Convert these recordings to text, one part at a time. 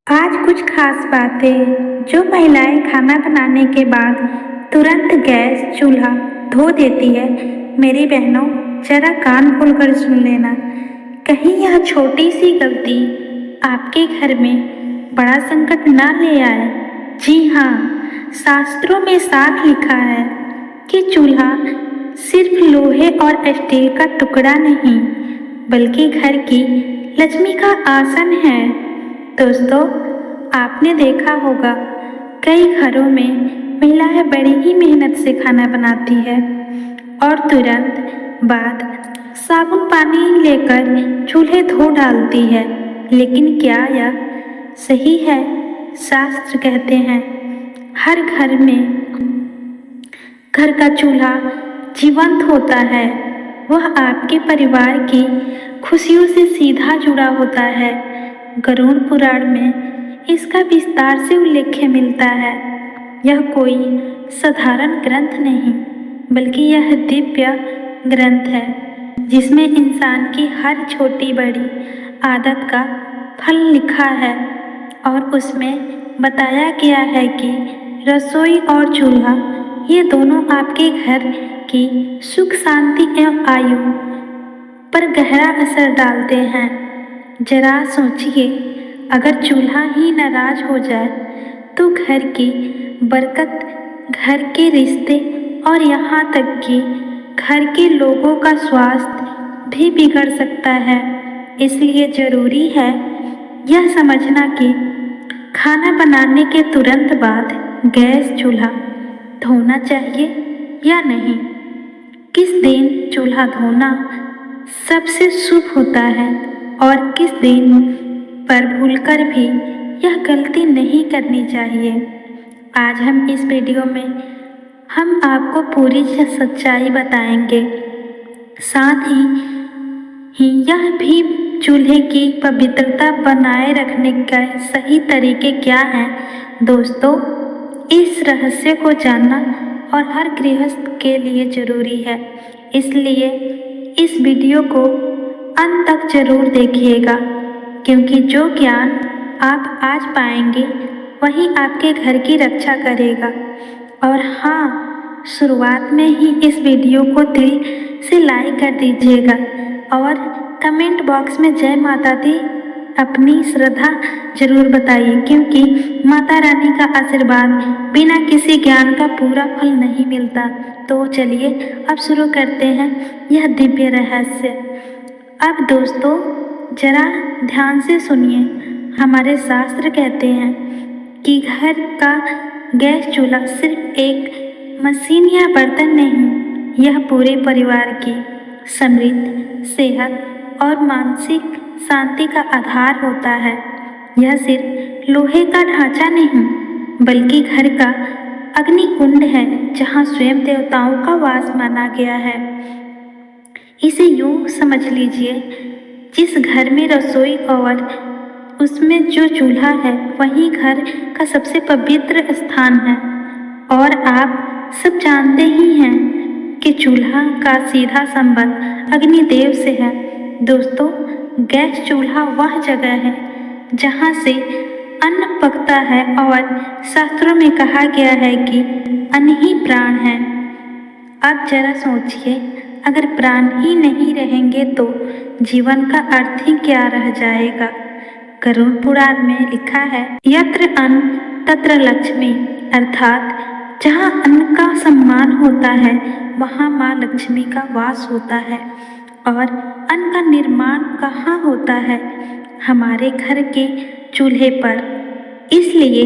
आज कुछ खास बातें जो महिलाएं खाना बनाने के बाद तुरंत गैस चूल्हा धो देती है। मेरी बहनों, जरा कान खोलकर सुन लेना। कहीं यह छोटी सी गलती आपके घर में बड़ा संकट ना ले आए। जी हाँ, शास्त्रों में साफ लिखा है कि चूल्हा सिर्फ लोहे और स्टील का टुकड़ा नहीं, बल्कि घर की लक्ष्मी का आसन है। दोस्तों, आपने देखा होगा कई घरों में महिलाएं बड़ी ही मेहनत से खाना बनाती है और तुरंत बाद साबुन पानी लेकर चूल्हे धो डालती है। लेकिन क्या यह सही है? शास्त्र कहते हैं हर घर में घर का चूल्हा जीवंत होता है। वह आपके परिवार की खुशियों से सीधा जुड़ा होता है। गरुड़ पुराण में इसका विस्तार से उल्लेख मिलता है। यह कोई साधारण ग्रंथ नहीं, बल्कि यह दिव्य ग्रंथ है जिसमें इंसान की हर छोटी बड़ी आदत का फल लिखा है और उसमें बताया गया है कि रसोई और चूल्हा ये दोनों आपके घर की सुख शांति एवं आयु पर गहरा असर डालते हैं। जरा सोचिए, अगर चूल्हा ही नाराज हो जाए तो घर की बरकत, घर के रिश्ते और यहाँ तक कि घर के लोगों का स्वास्थ्य भी बिगड़ सकता है। इसलिए जरूरी है यह समझना कि खाना बनाने के तुरंत बाद गैस चूल्हा धोना चाहिए या नहीं। किस दिन चूल्हा धोना सबसे शुभ होता है और किस दिन पर भूलकर भी यह गलती नहीं करनी चाहिए। आज हम इस वीडियो में हम आपको पूरी सच्चाई बताएंगे। साथ ही यह भी चूल्हे की पवित्रता बनाए रखने का सही तरीके क्या हैं। दोस्तों, इस रहस्य को जानना और हर गृहस्थ के लिए जरूरी है, इसलिए इस वीडियो को अंत तक जरूर देखिएगा, क्योंकि जो ज्ञान आप आज पाएंगे वही आपके घर की रक्षा करेगा। और हाँ, शुरुआत में ही इस वीडियो को दिल से लाइक कर दीजिएगा और कमेंट बॉक्स में जय माता दी अपनी श्रद्धा जरूर बताइए, क्योंकि माता रानी का आशीर्वाद बिना किसी ज्ञान का पूरा फल नहीं मिलता। तो चलिए अब शुरू करते हैं यह दिव्य रहस्य। अब दोस्तों, जरा ध्यान से सुनिए। हमारे शास्त्र कहते हैं कि घर का गैस चूल्हा सिर्फ एक मशीन या बर्तन नहीं, यह पूरे परिवार की समृद्धि, सेहत और मानसिक शांति का आधार होता है। यह सिर्फ लोहे का ढांचा नहीं, बल्कि घर का अग्नि कुंड है जहाँ स्वयं देवताओं का वास माना गया है। इसे यूं समझ लीजिए, जिस घर में रसोई और उसमें जो चूल्हा है वही घर का सबसे पवित्र स्थान है। और आप सब जानते ही हैं कि चूल्हा का सीधा संबंध अग्निदेव से है। दोस्तों, गैस चूल्हा वह जगह है जहाँ से अन्न पकता है और शास्त्रों में कहा गया है कि अन्न ही प्राण है। अब जरा सोचिए, अगर प्राण ही नहीं रहेंगे तो जीवन का अर्थ ही क्या रह जाएगा। गरुड़ पुराण में लिखा है, यत्र अन्न तत्र लक्ष्मी, अर्थात जहाँ अन्न का सम्मान होता है वहाँ माँ लक्ष्मी का वास होता है। और अन्न का निर्माण कहाँ होता है? हमारे घर के चूल्हे पर। इसलिए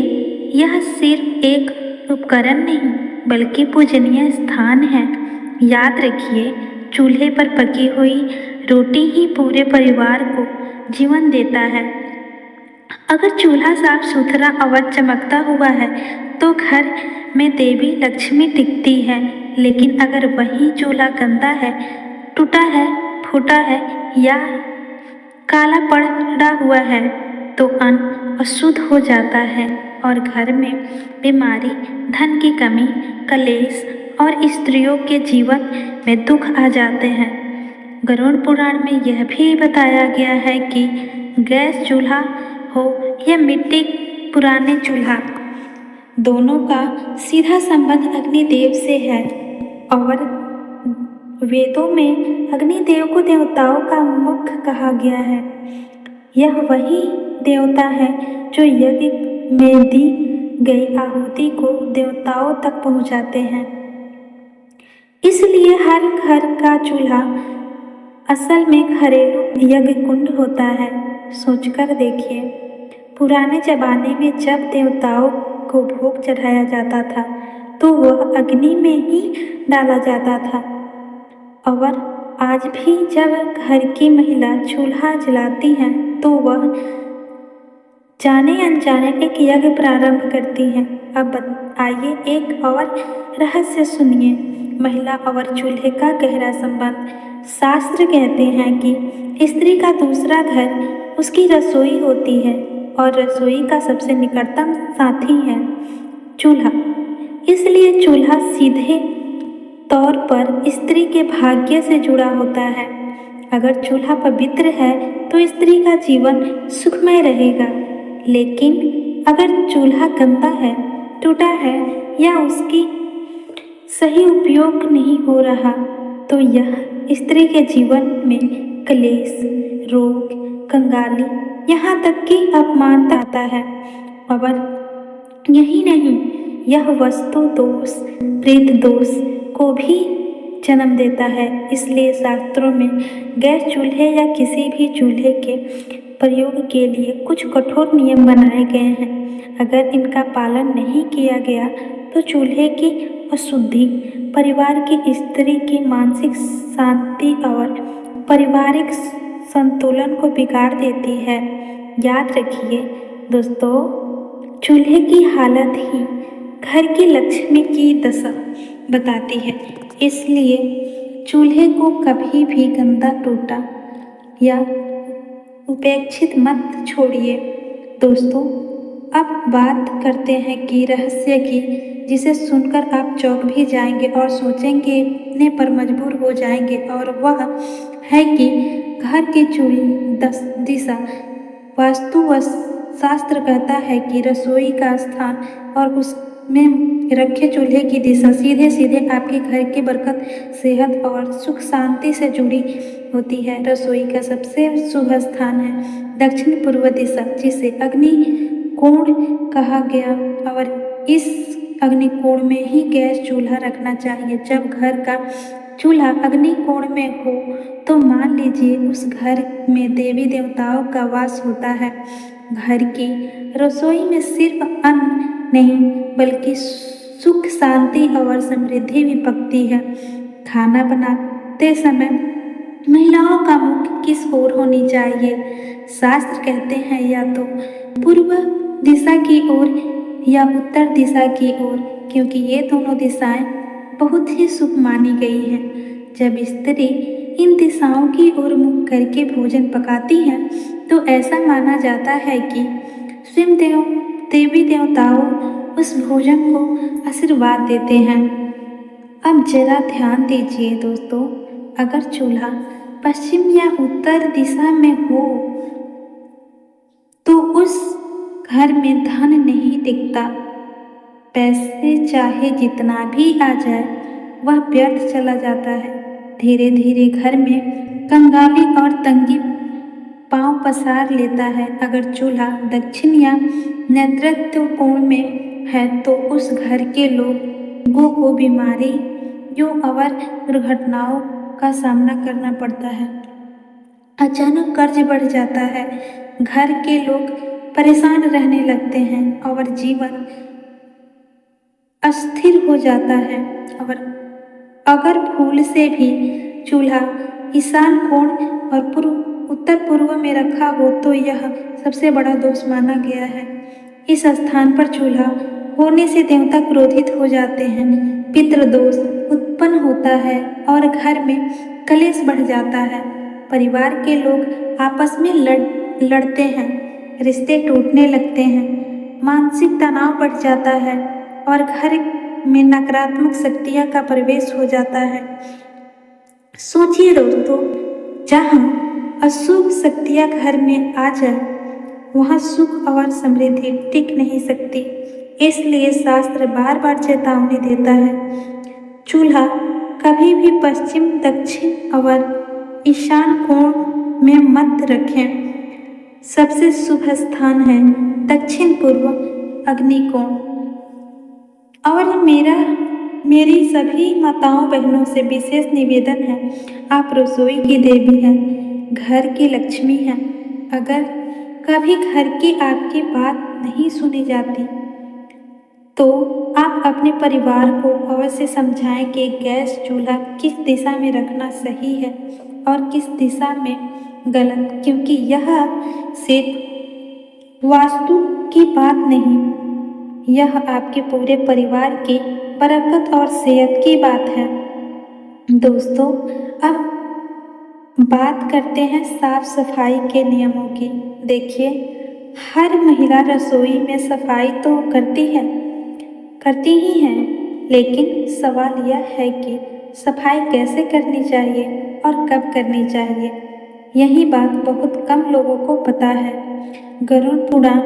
यह सिर्फ एक उपकरण नहीं, बल्कि पूजनीय स्थान है। याद रखिए, चूल्हे पर पकी हुई रोटी ही पूरे परिवार को जीवन देता है। अगर चूल्हा साफ सुथरा और चमकता हुआ है तो घर में देवी लक्ष्मी टिकती है। लेकिन अगर वही चूल्हा गंदा है, टूटा है, फूटा है या काला पड़ा हुआ है तो अन्न अशुद्ध हो जाता है और घर में बीमारी, धन की कमी, कलेश और स्त्रियों के जीवन में दुख आ जाते हैं। गरुड़ पुराण में यह भी बताया गया है कि गैस चूल्हा हो या मिट्टी पुराने चूल्हा, दोनों का सीधा संबंध अग्निदेव से है। और वेदों में अग्निदेव को देवताओं का मुख कहा गया है। यह वही देवता है जो यज्ञ में दी गई आहुति को देवताओं तक पहुंचाते हैं। इसलिए हर घर का चूल्हा असल में घरेलू यज्ञ कुंड होता है। सोचकर देखिए, पुराने जमाने में जब देवताओं को भोग चढ़ाया जाता था तो वह अग्नि में ही डाला जाता था। और आज भी जब घर की महिला चूल्हा जलाती है तो वह जाने अनजाने एक यज्ञ प्रारंभ करती है। अब आइए एक और रहस्य सुनिए, महिला और चूल्हे का गहरा संबंध। शास्त्र कहते हैं कि स्त्री का दूसरा घर उसकी रसोई होती है और रसोई का सबसे निकटतम साथी है चूल्हा। इसलिए चूल्हा सीधे तौर पर स्त्री के भाग्य से जुड़ा होता है। अगर चूल्हा पवित्र है तो स्त्री का जीवन सुखमय रहेगा, लेकिन अगर चूल्हा गंदा है, टूटा है या उसकी सही उपयोग नहीं हो रहा तो यह स्त्री के जीवन में क्लेश, रोग, कंगाली, यहाँ तक कि अपमान आता है। और यही नहीं, यह वस्तु दोष, प्रेत दोष को भी जन्म देता है। इसलिए शास्त्रों में गैस चूल्हे या किसी भी चूल्हे के प्रयोग के लिए कुछ कठोर नियम बनाए गए हैं। अगर इनका पालन नहीं किया गया तो चूल्हे की अशुद्धि परिवार की स्त्री की मानसिक शांति और पारिवारिक संतुलन को बिगाड़ देती है। याद रखिए दोस्तों, चूल्हे की हालत ही घर की लक्ष्मी की दशा बताती है। इसलिए चूल्हे को कभी भी गंदा, टूटा या उपेक्षित मत छोड़िए। दोस्तों, अब बात करते हैं कि रहस्य की, जिसे सुनकर आप चौंक भी जाएंगे और सोचेंगे ने पर मजबूर हो जाएंगे। और वह है कि घर की दिशा। वास्तु व शास्त्र कहता है कि रसोई का स्थान और उसमें रखे चूल्हे की दिशा सीधे सीधे आपके घर की बरकत, सेहत और सुख शांति से जुड़ी होती है। रसोई का सबसे शुभ स्थान है दक्षिण पूर्व दिशा, जिसे अग्नि कोण कहा गया। और इस अग्निकोण में ही गैस चूल्हा रखना चाहिए। जब घर का चूल्हा अग्निकोण में हो तो मान लीजिए उस घर में देवी देवताओं का वास होता है। घर की रसोई में सिर्फ अन्न नहीं बल्कि सुख, शांति और समृद्धि भी पकती है। खाना बनाते समय महिलाओं का मुख किस ओर होनी चाहिए? शास्त्र कहते हैं या तो पूर्व दिशा की ओर या उत्तर दिशा की ओर, क्योंकि ये दोनों दिशाएं बहुत ही शुभ मानी गई हैं। जब स्त्री इन दिशाओं की ओर मुख करके भोजन पकाती है तो ऐसा माना जाता है कि स्वयं देवी देवताओं उस भोजन को आशीर्वाद देते हैं। अब जरा ध्यान दीजिए दोस्तों, अगर चूल्हा पश्चिम या उत्तर दिशा में हो तो उस घर में धन नहीं टिकता। पैसे चाहे जितना भी आ जाए वह व्यर्थ चला जाता है। धीरे धीरे घर में कंगाली और तंगी पांव पसार लेता है। अगर चूल्हा दक्षिण या नेतृत्व कोण में है तो उस घर के लोगों को बीमारी और दुर्घटनाओं का सामना करना पड़ता है। अचानक कर्ज बढ़ जाता है, घर के लोग परेशान रहने लगते हैं और जीवन अस्थिर हो जाता है। और अगर भूल से भी चूल्हा ईशान कोण और उत्तर पूर्व में रखा हो तो यह सबसे बड़ा दोष माना गया है। इस स्थान पर चूल्हा होने से देवता क्रोधित हो जाते हैं, पितृदोष उत्पन्न होता है और घर में कलेश बढ़ जाता है। परिवार के लोग आपस में लड़ते हैं, रिश्ते टूटने लगते हैं, मानसिक तनाव बढ़ जाता है और घर में नकारात्मक शक्तियां का प्रवेश हो जाता है। सोचिए दोस्तों, जहाँ अशुभ शक्तियां घर में आ जाए वहाँ सुख और समृद्धि टिक नहीं सकती। इसलिए शास्त्र बार बार चेतावनी देता है, चूल्हा कभी भी पश्चिम, दक्षिण और ईशान कोण में मत रखें। सबसे शुभ स्थान है दक्षिण पूर्व अग्निकोण। और मेरी सभी माताओं बहनों से विशेष निवेदन है, आप रसोई की देवी हैं, घर की लक्ष्मी हैं। अगर कभी घर की आपकी बात नहीं सुनी जाती तो आप अपने परिवार को अवश्य समझाएं कि गैस चूल्हा किस दिशा में रखना सही है और किस दिशा में गलत, क्योंकि यह सिर्फ वास्तु की बात नहीं, यह आपके पूरे परिवार की बरकत और सेहत की बात है। दोस्तों, अब बात करते हैं साफ सफाई के नियमों की। देखिए, हर महिला रसोई में सफाई तो करती ही है, लेकिन सवाल यह है कि सफाई कैसे करनी चाहिए और कब करनी चाहिए। यही बात बहुत कम लोगों को पता है। गरुड़ पुराण,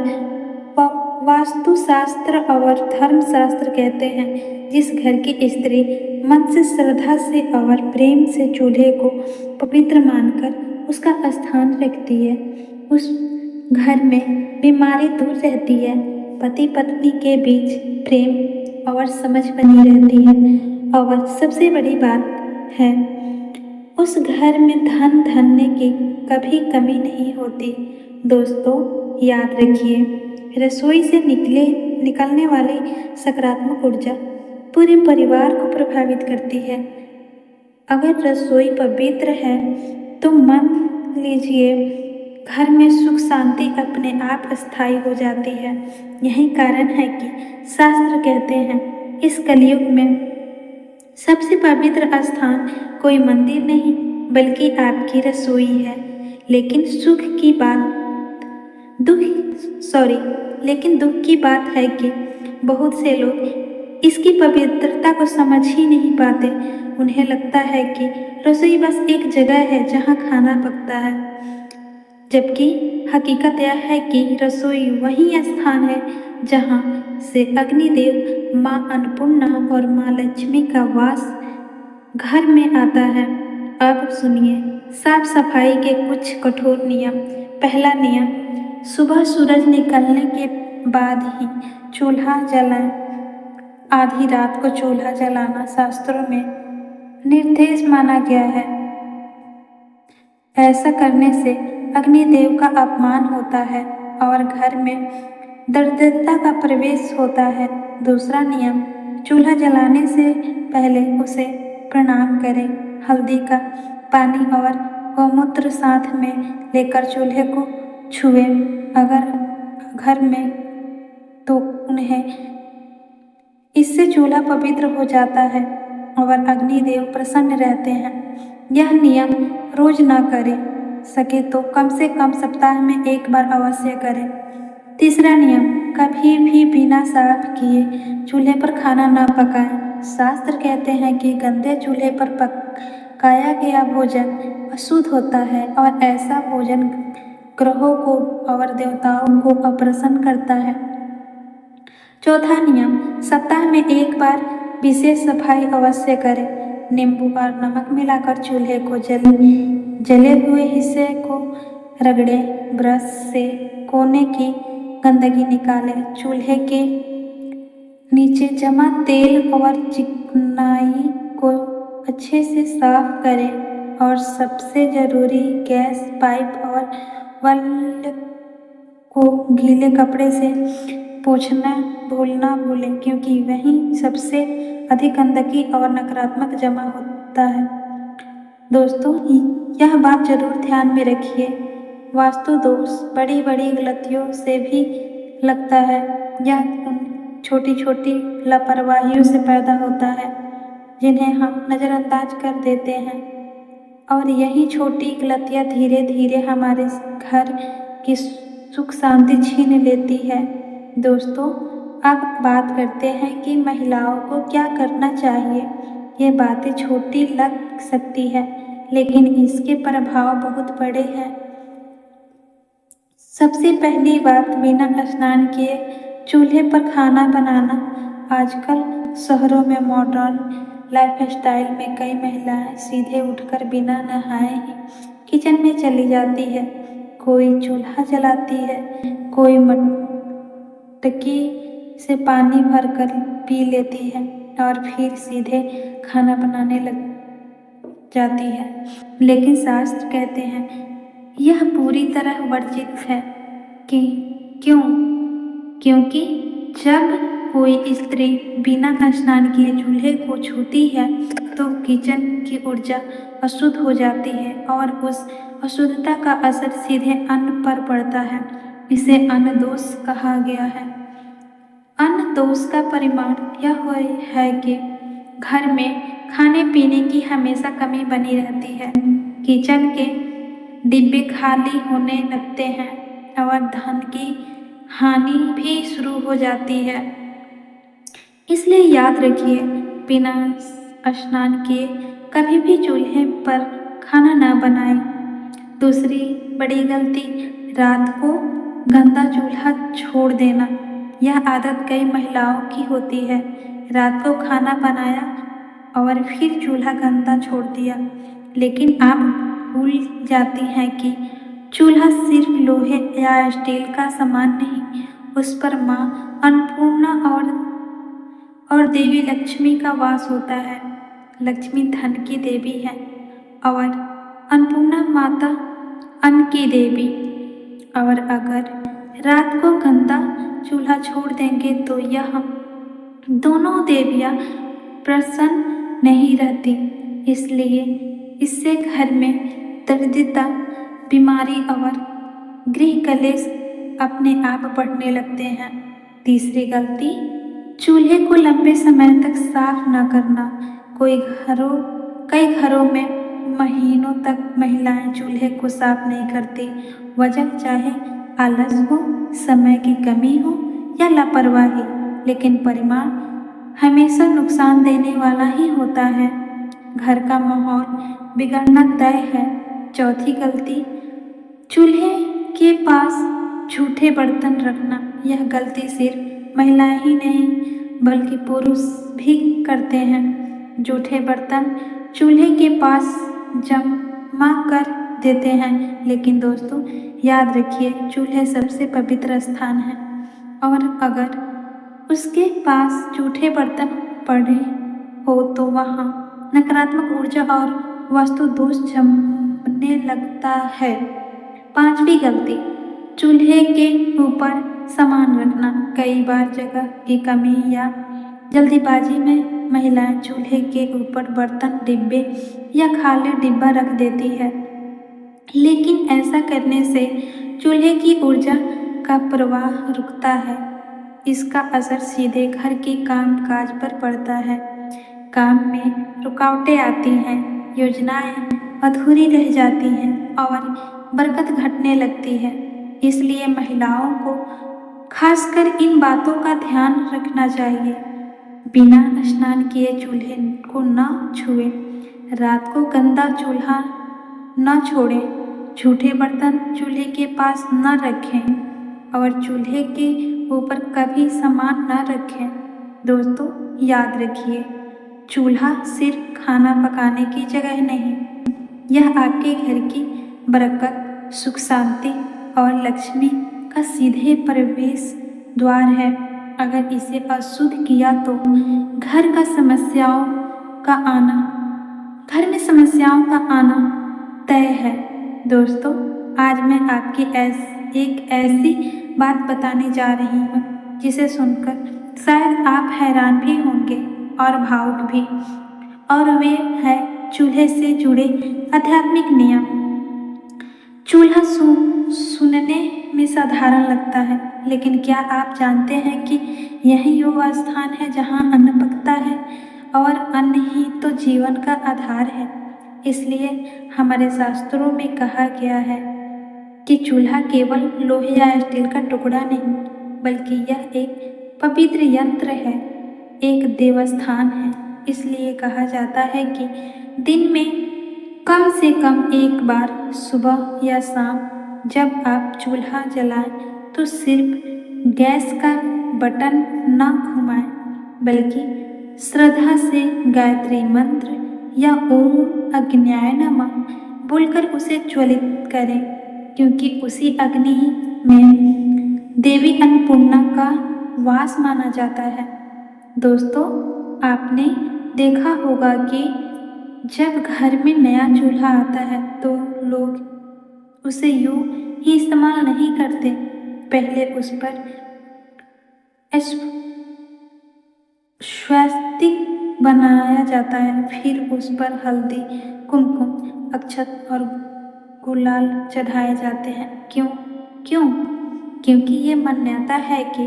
वास्तुशास्त्र और धर्मशास्त्र कहते हैं, जिस घर की स्त्री मन से, श्रद्धा से और प्रेम से चूल्हे को पवित्र मानकर उसका स्थान रखती है, उस घर में बीमारी दूर रहती है, पति पत्नी के बीच प्रेम और समझ बनी रहती है, और सबसे बड़ी बात है, उस घर में धन धान्य की कभी कमी नहीं होती। दोस्तों, याद रखिए, रसोई से निकलने वाली सकारात्मक ऊर्जा पूरे परिवार को प्रभावित करती है। अगर रसोई पवित्र है तो मान लीजिए घर में सुख शांति अपने आप स्थायी हो जाती है। यही कारण है कि शास्त्र कहते हैं, इस कलयुग में सबसे पवित्र स्थान कोई मंदिर नहीं बल्कि आपकी रसोई है। लेकिन दुख की बात है कि बहुत से लोग इसकी पवित्रता को समझ ही नहीं पाते। उन्हें लगता है कि रसोई बस एक जगह है जहाँ खाना पकता है, जबकि हकीकत यह है कि रसोई वही स्थान है जहाँ से अग्निदेव, माँ अन्नपूर्णा और माँ लक्ष्मी का वास घर में आता है। अब सुनिए साफ सफाई के कुछ कठोर नियम। पहला नियम, सुबह सूरज निकलने के बाद ही चूल्हा जलाएं। आधी रात को चूल्हा जलाना शास्त्रों में निर्देश माना गया है। ऐसा करने से अग्निदेव का अपमान होता है और घर में दरिद्रता का प्रवेश होता है। दूसरा नियम, चूल्हा जलाने से पहले उसे प्रणाम करें। हल्दी का पानी और गौमूत्र साथ में लेकर चूल्हे को छुएं। अगर घर में तो उन्हें इससे चूल्हा पवित्र हो जाता है और अग्निदेव प्रसन्न रहते हैं। यह नियम रोज ना करें, सके तो कम से कम सप्ताह में एक बार अवश्य करें। तीसरा नियम, कभी भी बिना साफ किए चूल्हे पर खाना ना पकाएं। शास्त्र कहते हैं कि गंदे चूल्हे पर पकाया गया भोजन अशुद्ध होता है और ऐसा भोजन ग्रहों को और देवताओं को अप्रसन्न करता है। चौथा नियम, सप्ताह में एक बार विशेष सफाई अवश्य करें। नींबू और नमक मिलाकर चूल्हे को जले हुए हिस्से को रगड़ें। ब्रश से कोने की गंदगी निकालें। चूल्हे के नीचे जमा तेल और चिकनाई को अच्छे से साफ करें और सबसे जरूरी, गैस पाइप और बल्ब को गीले कपड़े से पोंछना भूलें, क्योंकि वहीं सबसे अधिक गंदगी और नकारात्मक जमा होता है। दोस्तों, यह बात जरूर ध्यान में रखिए, वास्तु दोष बड़ी बड़ी गलतियों से भी लगता है। यह छोटी छोटी लापरवाहियों से पैदा होता है जिन्हें हम नज़रअंदाज कर देते हैं, और यही छोटी गलतियाँ धीरे धीरे हमारे घर की सुख शांति छीन लेती है। दोस्तों, अब बात करते हैं कि महिलाओं को क्या करना चाहिए। ये बातें छोटी लग सकती है, लेकिन इसके प्रभाव बहुत बड़े हैं। सबसे पहली बात, बिना स्नान किए चूल्हे पर खाना बनाना। आजकल शहरों में मॉडर्न लाइफस्टाइल में कई महिलाएं सीधे उठकर बिना नहाए ही किचन में चली जाती है। कोई चूल्हा जलाती है, कोई मटकी से पानी भरकर पी लेती है और फिर सीधे खाना बनाने लग जाती है। लेकिन शास्त्र कहते हैं यह पूरी तरह वर्जित है। कि क्यों? क्योंकि जब कोई स्त्री बिना स्नान किए चूल्हे को छूती है तो किचन की ऊर्जा अशुद्ध हो जाती है और उस अशुद्धता का असर सीधे अन्न पर पड़ता है। इसे अन्न दोष कहा गया है। अन्न दोष का परिमाण यह है कि घर में खाने पीने की हमेशा कमी बनी रहती है। किचन के डिब्बे खाली होने लगते हैं और धन की हानि भी शुरू हो जाती है। इसलिए याद रखिए, बिना स्नान किए कभी भी चूल्हे पर खाना न बनाएं। दूसरी बड़ी गलती, रात को गंदा चूल्हा छोड़ देना। यह आदत कई महिलाओं की होती है। रात को खाना बनाया और फिर चूल्हा गंदा छोड़ दिया। लेकिन आप भूल जाती हैं कि चूल्हा सिर्फ लोहे या स्टील का सामान नहीं, उस पर माँ अन्नपूर्णा और देवी लक्ष्मी का वास होता है। लक्ष्मी धन की देवी है और अन्नपूर्णा माता अन्न की देवी। और अगर रात को गंदा चूल्हा छोड़ देंगे तो यह दोनों देवियाँ प्रसन्न नहीं रहती। इसलिए इससे घर में दरिद्रता, बीमारी और गृह कलेश अपने आप बढ़ने लगते हैं। तीसरी गलती, चूल्हे को लंबे समय तक साफ न करना। कई घरों में महीनों तक महिलाएं चूल्हे को साफ नहीं करती। वजह चाहे आलस हो, समय की कमी हो या लापरवाही, लेकिन परिणाम हमेशा नुकसान देने वाला ही होता है। घर का माहौल बिगड़ना तय है। चौथी गलती, चूल्हे के पास झूठे बर्तन रखना। यह गलती सिर्फ महिलाएं ही नहीं बल्कि पुरुष भी करते हैं। झूठे बर्तन चूल्हे के पास जमा कर देते हैं। लेकिन दोस्तों याद रखिए, चूल्हे सबसे पवित्र स्थान है और अगर उसके पास झूठे बर्तन पड़े हो तो वहाँ नकारात्मक ऊर्जा और वास्तु दोष जमने लगता है। पांचवी गलती, चूल्हे के ऊपर सामान रखना। कई बार जगह की कमी या जल्दीबाजी में महिलाएं चूल्हे के ऊपर बर्तन, डिब्बे या खाली डिब्बा रख देती है। लेकिन ऐसा करने से चूल्हे की ऊर्जा का प्रवाह रुकता है। इसका असर सीधे घर के काम काज पर पड़ता है। काम में रुकावटें आती हैं, योजनाएं अधूरी रह जाती हैं और बरकत घटने लगती है। इसलिए महिलाओं को खासकर इन बातों का ध्यान रखना चाहिए। बिना स्नान किए चूल्हे को न छुएं, रात को गंदा चूल्हा न छोड़ें, झूठे बर्तन चूल्हे के पास न रखें और चूल्हे के ऊपर कभी सामान न रखें। दोस्तों याद रखिए, चूल्हा सिर्फ खाना पकाने की जगह नहीं, यह आपके घर की बरकत, सुख शांति और लक्ष्मी का सीधे प्रवेश द्वार है। अगर इसे अशुद्ध किया तो घर में समस्याओं का आना तय है। दोस्तों आज मैं आपकी एक ऐसी बात बताने जा रही हूँ जिसे सुनकर शायद आप हैरान भी होंगे और भावुक भी, और वे है चूल्हे से जुड़े आध्यात्मिक नियम। चूल्हा सुनने में साधारण लगता है, लेकिन क्या आप जानते हैं कि यही वो स्थान है जहाँ अन्न पकता है और अन्न ही तो जीवन का आधार है। इसलिए हमारे शास्त्रों में कहा गया है कि चूल्हा केवल लोहे या स्टील का टुकड़ा नहीं, बल्कि यह एक पवित्र यंत्र है, एक देवस्थान है। इसलिए कहा जाता है कि दिन में कम से कम एक बार सुबह या शाम जब आप चूल्हा जलाएं तो सिर्फ गैस का बटन न घुमाएं, बल्कि श्रद्धा से गायत्री मंत्र या ओम अग्न्याय नमः बोलकर उसे ज्वलित करें, क्योंकि उसी अग्नि में देवी अन्नपूर्णा का वास माना जाता है। दोस्तों, आपने देखा होगा कि जब घर में नया चूल्हा आता है तो लोग उसे यूं ही इस्तेमाल नहीं करते। पहले उस पर स्वस्तिक बनाया जाता है, फिर उस पर हल्दी, कुमकुम, अक्षत और गुलाल चढ़ाए जाते हैं। क्यों क्यों क्योंकि ये मान्यता है कि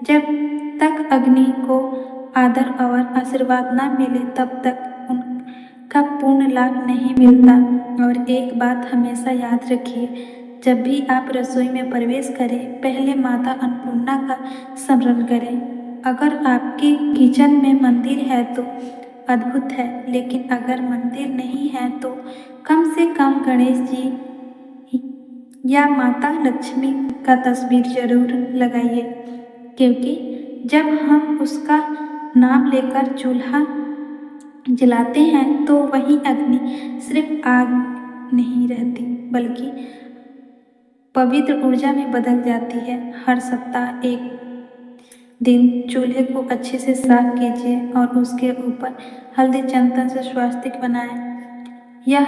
जब तक अग्नि को आदर और आशीर्वाद न मिले तब तक उनका पूर्ण लाभ नहीं मिलता। और एक बात हमेशा याद रखिए, जब भी आप रसोई में प्रवेश करें, पहले माता अन्नपूर्णा का स्मरण करें। अगर आपके किचन में मंदिर है तो अद्भुत है, लेकिन अगर मंदिर नहीं है तो कम से कम गणेश जी या माता लक्ष्मी का तस्वीर जरूर लगाइए, क्योंकि जब हम उसका नाम लेकर चूल्हा जलाते हैं तो वही अग्नि सिर्फ आग नहीं रहती, बल्कि पवित्र ऊर्जा में बदल जाती है। हर सप्ताह एक दिन चूल्हे को अच्छे से साफ कीजिए और उसके ऊपर हल्दी चंदन से स्वास्तिक बनाएं। यह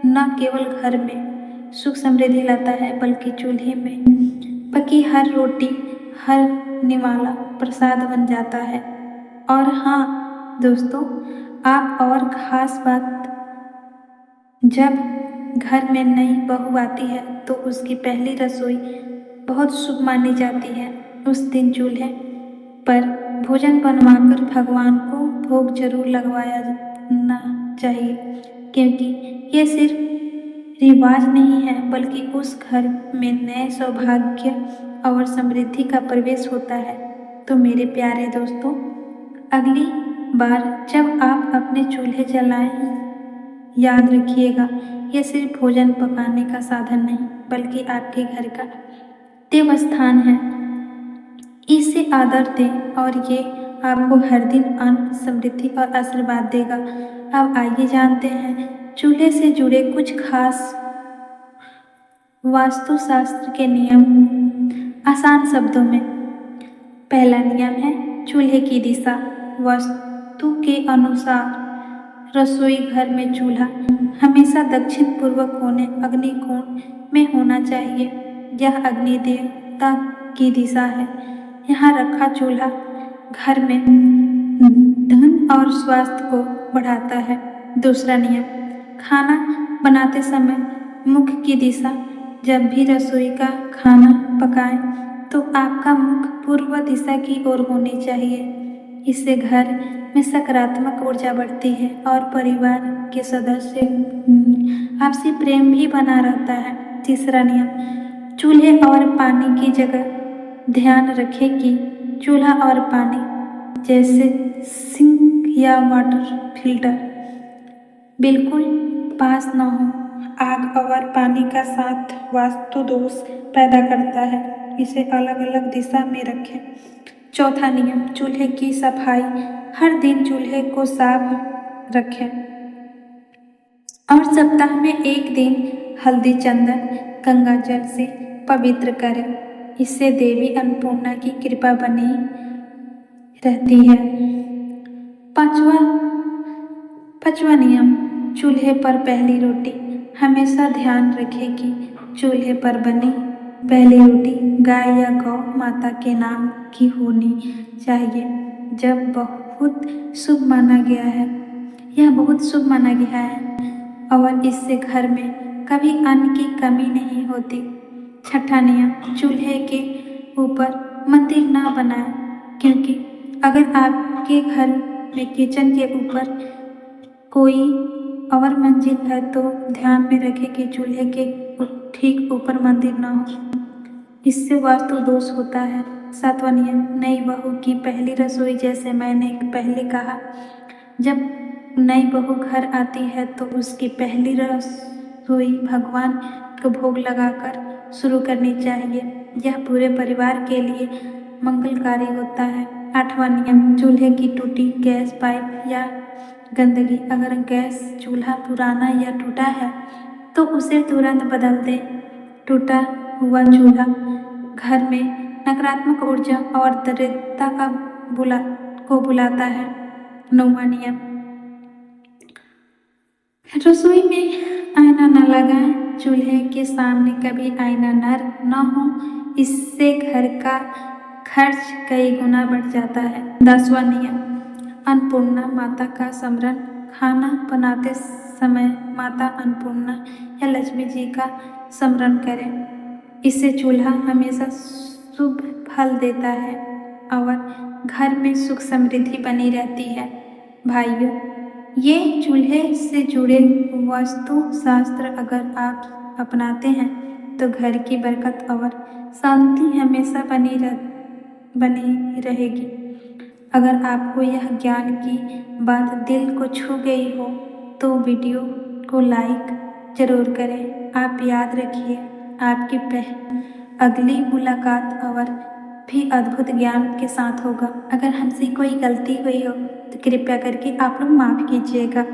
न केवल घर में सुख समृद्धि लाता है, बल्कि चूल्हे में पकी हर रोटी, हर निवाला प्रसाद बन जाता है। और हाँ दोस्तों, आप और खास बात, जब घर में नई बहू आती है तो उसकी पहली रसोई बहुत शुभ मानी जाती है। उस दिन चूल्हे पर भोजन बनवाकर भगवान को भोग जरूर लगवाया जाना चाहिए, क्योंकि ये सिर्फ रिवाज नहीं है, बल्कि उस घर में नए सौभाग्य और समृद्धि का प्रवेश होता है। तो मेरे प्यारे दोस्तों, अगली बार जब आप अपने चूल्हे जलाएं, याद रखिएगा, ये सिर्फ भोजन पकाने का साधन नहीं, बल्कि आपके घर का देवस्थान है। इसे आदर दें और ये आपको हर दिन अन्न, समृद्धि और आशीर्वाद देगा। अब आइए जानते हैं चूल्हे से जुड़े कुछ खास वास्तुशास्त्र के नियम आसान शब्दों में। पहला नियम है चूल्हे की दिशा। वास्तु के अनुसार रसोई घर में चूल्हा हमेशा दक्षिण पूर्व कोने अग्निकोण में होना चाहिए। यह अग्नि देवता की दिशा है। यहाँ रखा चूल्हा घर में धन और स्वास्थ्य को बढ़ाता है। दूसरा नियम, खाना बनाते समय मुख की दिशा। जब भी रसोई का खाना पकाएं तो आपका मुख पूर्व दिशा की ओर होनी चाहिए। इससे घर में सकारात्मक ऊर्जा बढ़ती है और परिवार के सदस्य आपसी प्रेम भी बना रहता है। तीसरा नियम, चूल्हे और पानी की जगह ध्यान रखें कि चूल्हा और पानी जैसे सिंक या वाटर फिल्टर बिल्कुल पास न हो। आग और पानी का साथ वास्तु दोष पैदा करता है। इसे अलग अलग दिशा में रखें। चौथा नियम, चूल्हे की सफाई। हर दिन चूल्हे को साफ रखें और सप्ताह में एक दिन हल्दी चंदन गंगा जल से पवित्र करें। इससे देवी अन्नपूर्णा की कृपा बनी रहती है। पांचवा नियम, चूल्हे पर पहली रोटी। हमेशा ध्यान रखें कि चूल्हे पर बनी पहली रोटी गाय या गौ माता के नाम की होनी चाहिए। जब बहुत शुभ माना गया है, यह बहुत शुभ माना गया है और इससे घर में कभी अन्न की कमी नहीं होती। छठा नियम, चूल्हे के ऊपर मंदिर ना बनाएं, क्योंकि अगर आपके घर में किचन के ऊपर कोई और मंजिल है तो ध्यान में रखें कि चूल्हे के ठीक ऊपर मंदिर ना हो। इससे वास्तु दोष होता है। सातवां नियम, नई बहू की पहली रसोई। जैसे मैंने पहले कहा, जब नई बहू घर आती है तो उसकी पहली रसोई भगवान को भोग लगाकर शुरू करनी चाहिए। यह पूरे परिवार के लिए मंगलकारी होता है। 8वां नियम, चूल्हे की टूटी गैस पाइप या गंदगी। अगर गैस चूल्हा पुराना या टूटा है तो उसे तुरंत बदल दें। टूटा हुआ चूल्हा घर में नकारात्मक ऊर्जा और दरिद्रता को बुलाता है। 9वां नियम, रसोई में आईना न लगाएं। चूल्हे के सामने कभी आईना न हो, इससे घर का खर्च कई गुना बढ़ जाता है। 10वां नियम, अन्नपूर्णा माता का स्मरण। खाना बनाते समय माता अन्नपूर्णा या लक्ष्मी जी का स्मरण करें। इससे चूल्हा हमेशा शुभ फल देता है और घर में सुख समृद्धि बनी रहती है। भाइयों, ये चूल्हे से जुड़े वास्तु शास्त्र अगर आप अपनाते हैं तो घर की बरकत और शांति हमेशा बनी रहेगी। अगर आपको यह ज्ञान की बात दिल को छू गई हो तो वीडियो को लाइक जरूर करें। आप याद रखिए, आपकी अगली मुलाकात और भी अद्भुत ज्ञान के साथ होगा। अगर हमसे कोई गलती हुई हो तो कृपया करके आप लोग माफ़ कीजिएगा।